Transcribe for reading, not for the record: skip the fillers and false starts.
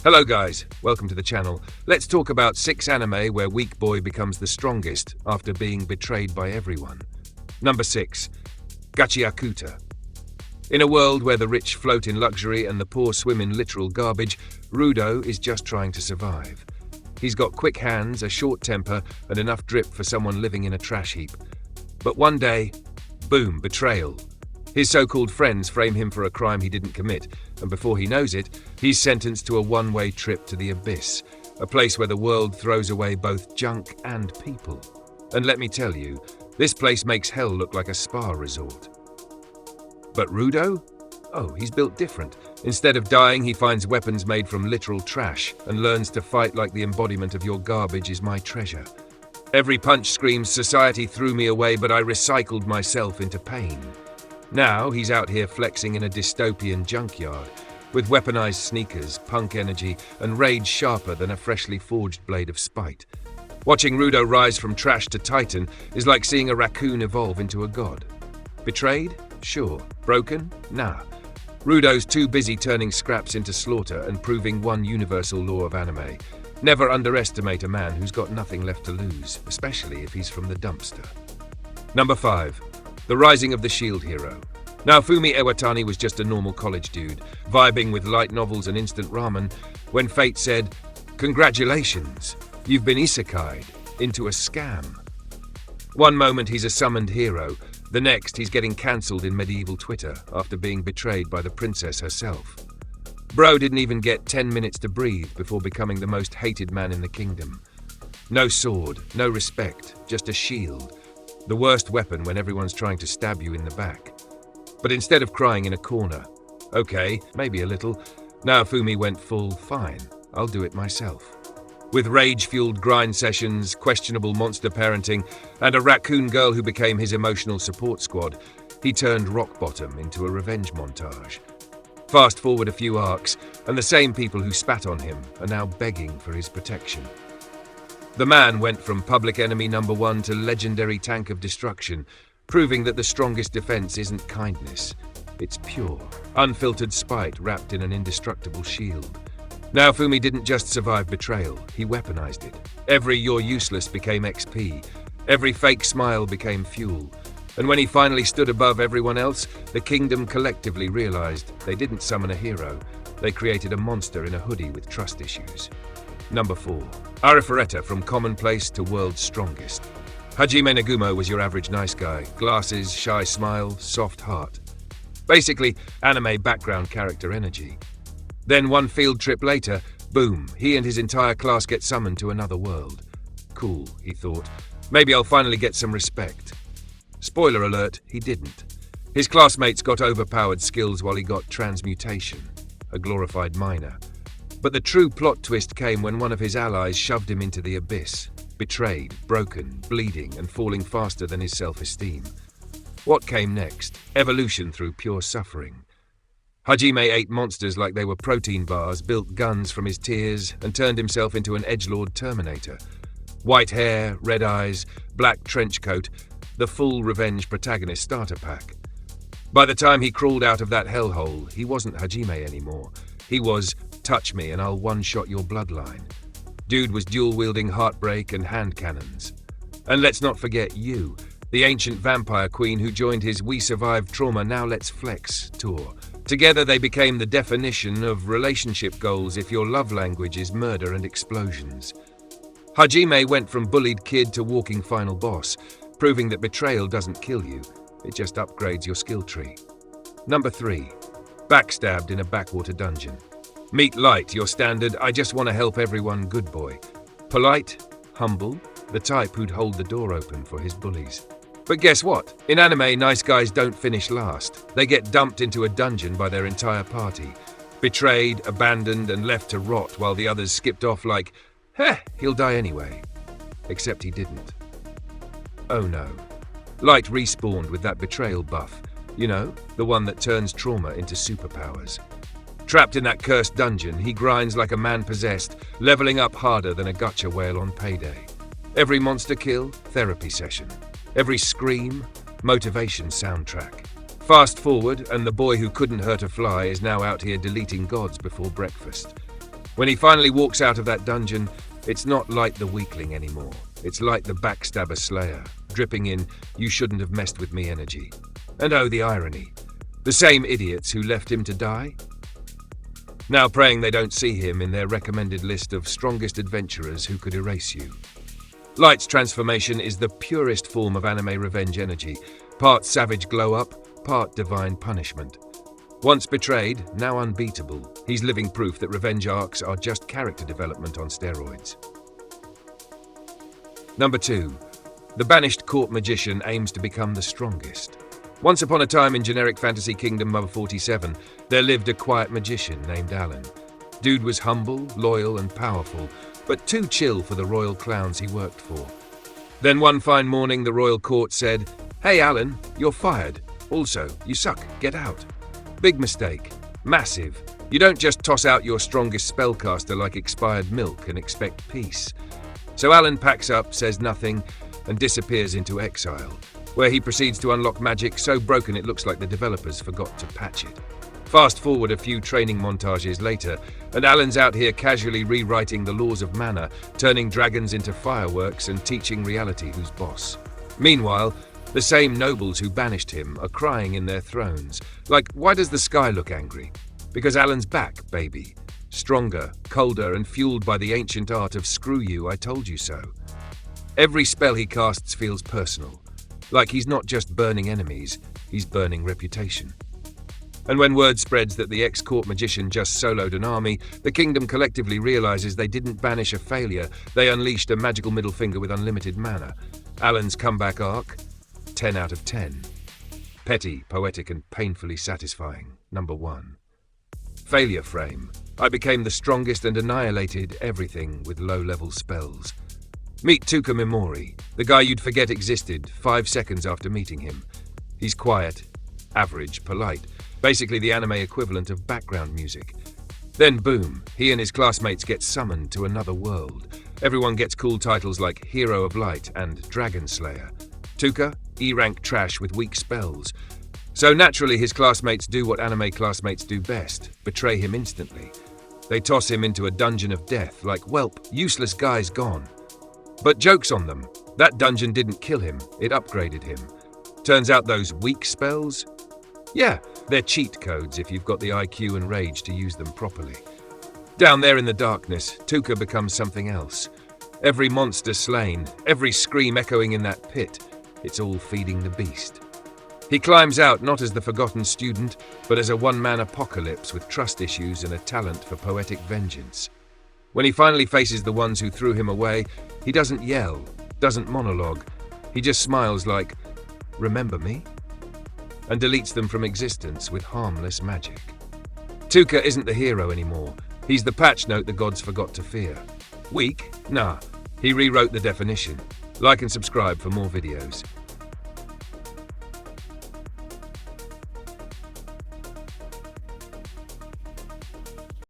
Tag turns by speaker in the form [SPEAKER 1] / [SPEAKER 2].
[SPEAKER 1] Hello guys, welcome to the channel. Let's talk about 6 anime where weak boy becomes the strongest after being betrayed by everyone. Number 6. Gachiakuta. In a world where the rich float in luxury and the poor swim in literal garbage, Rudo is just trying to survive. He's got quick hands, a short temper, and enough drip for someone living in a trash heap. But one day, boom, betrayal. His so-called friends frame him for a crime he didn't commit, and before he knows it, he's sentenced to a one-way trip to the abyss, a place where the world throws away both junk and people. And let me tell you, this place makes hell look like a spa resort. But Rudo? Oh, he's built different. Instead of dying, he finds weapons made from literal trash and learns to fight like the embodiment of your garbage is my treasure. Every punch screams, society threw me away, but I recycled myself into pain. Now he's out here flexing in a dystopian junkyard, with weaponized sneakers, punk energy, and rage sharper than a freshly forged blade of spite. Watching Rudo rise from trash to titan is like seeing a raccoon evolve into a god. Betrayed? Sure. Broken? Nah. Rudo's too busy turning scraps into slaughter and proving one universal law of anime. Never underestimate a man who's got nothing left to lose, especially if he's from the dumpster. Number 5. The Rising of the Shield Hero. Now, Fumi Iwatani was just a normal college dude, vibing with light novels and instant ramen, when fate said, "Congratulations, you've been isekai'd into a scam." One moment he's a summoned hero, the next he's getting cancelled in medieval Twitter after being betrayed by the princess herself. Bro didn't even get 10 minutes to breathe before becoming the most hated man in the kingdom. No sword, no respect, just a shield. The worst weapon when everyone's trying to stab you in the back. But instead of crying in a corner, okay, maybe a little, now Fumi went full, fine, I'll do it myself. With rage-fueled grind sessions, questionable monster parenting, and a raccoon girl who became his emotional support squad, he turned rock bottom into a revenge montage. Fast forward a few arcs, and the same people who spat on him are now begging for his protection. The man went from public enemy number 1 to legendary tank of destruction, proving that the strongest defense isn't kindness. It's pure, unfiltered spite wrapped in an indestructible shield. Now Fumi didn't just survive betrayal, he weaponized it. Every "you're useless" became XP, every fake smile became fuel. And when he finally stood above everyone else, the kingdom collectively realized they didn't summon a hero, they created a monster in a hoodie with trust issues. Number 4. Arifureta, from commonplace to world's strongest. Hajime Nagumo was your average nice guy. Glasses, shy smile, soft heart. Basically, anime background character energy. Then one field trip later, boom, he and his entire class get summoned to another world. Cool, he thought. Maybe I'll finally get some respect. Spoiler alert, he didn't. His classmates got overpowered skills while he got transmutation, a glorified minor. But the true plot twist came when one of his allies shoved him into the abyss, betrayed, broken, bleeding, and falling faster than his self-esteem. What came next? Evolution through pure suffering. Hajime ate monsters like they were protein bars, built guns from his tears, and turned himself into an edgelord Terminator. White hair, red eyes, black trench coat, the full revenge protagonist starter pack. By the time he crawled out of that hellhole, he wasn't Hajime anymore. He was, touch me and I'll one-shot your bloodline. Dude was dual-wielding heartbreak and hand cannons. And let's not forget you, the ancient vampire queen who joined his "We Survived Trauma, Now Let's Flex" tour. Together they became the definition of relationship goals if your love language is murder and explosions. Hajime went from bullied kid to walking final boss, proving that betrayal doesn't kill you, it just upgrades your skill tree. Number 3. Backstabbed in a backwater dungeon. Meet Light, your standard "I just want to help everyone" good boy. Polite, humble, the type who'd hold the door open for his bullies. But guess what? In anime, nice guys don't finish last. They get dumped into a dungeon by their entire party. Betrayed, abandoned, and left to rot while the others skipped off like, "Heh, he'll die anyway." Except he didn't. Oh no. Light respawned with that betrayal buff. You know, the one that turns trauma into superpowers. Trapped in that cursed dungeon, he grinds like a man possessed, leveling up harder than a gacha whale on payday. Every monster kill, therapy session. Every scream, motivation soundtrack. Fast forward, and the boy who couldn't hurt a fly is now out here deleting gods before breakfast. When he finally walks out of that dungeon, it's not Light the weakling anymore. It's Light the backstabber slayer, dripping in "you shouldn't have messed with me" energy. And oh, the irony. The same idiots who left him to die? Now praying they don't see him in their recommended list of strongest adventurers who could erase you. Light's transformation is the purest form of anime revenge energy, part savage glow-up, part divine punishment. Once betrayed, now unbeatable, he's living proof that revenge arcs are just character development on steroids. Number 2. The banished court magician aims to become the strongest. Once upon a time in generic fantasy kingdom Mother 47, there lived a quiet magician named Alan. Dude was humble, loyal, and powerful, but too chill for the royal clowns he worked for. Then one fine morning the royal court said, "Hey Alan, you're fired. Also, you suck, get out." Big mistake. Massive. You don't just toss out your strongest spellcaster like expired milk and expect peace. So Alan packs up, says nothing, and disappears into exile, where he proceeds to unlock magic so broken it looks like the developers forgot to patch it. Fast forward a few training montages later, and Alan's out here casually rewriting the laws of mana, turning dragons into fireworks and teaching reality who's boss. Meanwhile, the same nobles who banished him are crying in their thrones. Like, why does the sky look angry? Because Alan's back, baby. Stronger, colder, and fueled by the ancient art of "screw you, I told you so." Every spell he casts feels personal. Like he's not just burning enemies, he's burning reputation. And when word spreads that the ex-court magician just soloed an army, the kingdom collectively realizes they didn't banish a failure, they unleashed a magical middle finger with unlimited mana. Alan's comeback arc? 10 out of 10. Petty, poetic, and painfully satisfying. Number 1. Failure frame. I became the strongest and annihilated everything with low-level spells. Meet Tuka Mimori, the guy you'd forget existed 5 seconds after meeting him. He's quiet, average, polite, basically the anime equivalent of background music. Then boom, he and his classmates get summoned to another world. Everyone gets cool titles like Hero of Light and Dragon Slayer. Tuka, E-rank trash with weak spells. So naturally his classmates do what anime classmates do best, betray him instantly. They toss him into a dungeon of death like, "Welp, useless guy's gone." But joke's on them. That dungeon didn't kill him, it upgraded him. Turns out those weak spells? Yeah, they're cheat codes if you've got the IQ and rage to use them properly. Down there in the darkness, Tuka becomes something else. Every monster slain, every scream echoing in that pit, it's all feeding the beast. He climbs out not as the forgotten student, but as a one-man apocalypse with trust issues and a talent for poetic vengeance. When he finally faces the ones who threw him away, he doesn't yell, doesn't monologue. He just smiles like, "Remember me?" and deletes them from existence with harmless magic. Tuka isn't the hero anymore. He's the patch note the gods forgot to fear. Weak? Nah. He rewrote the definition. Like and subscribe for more videos.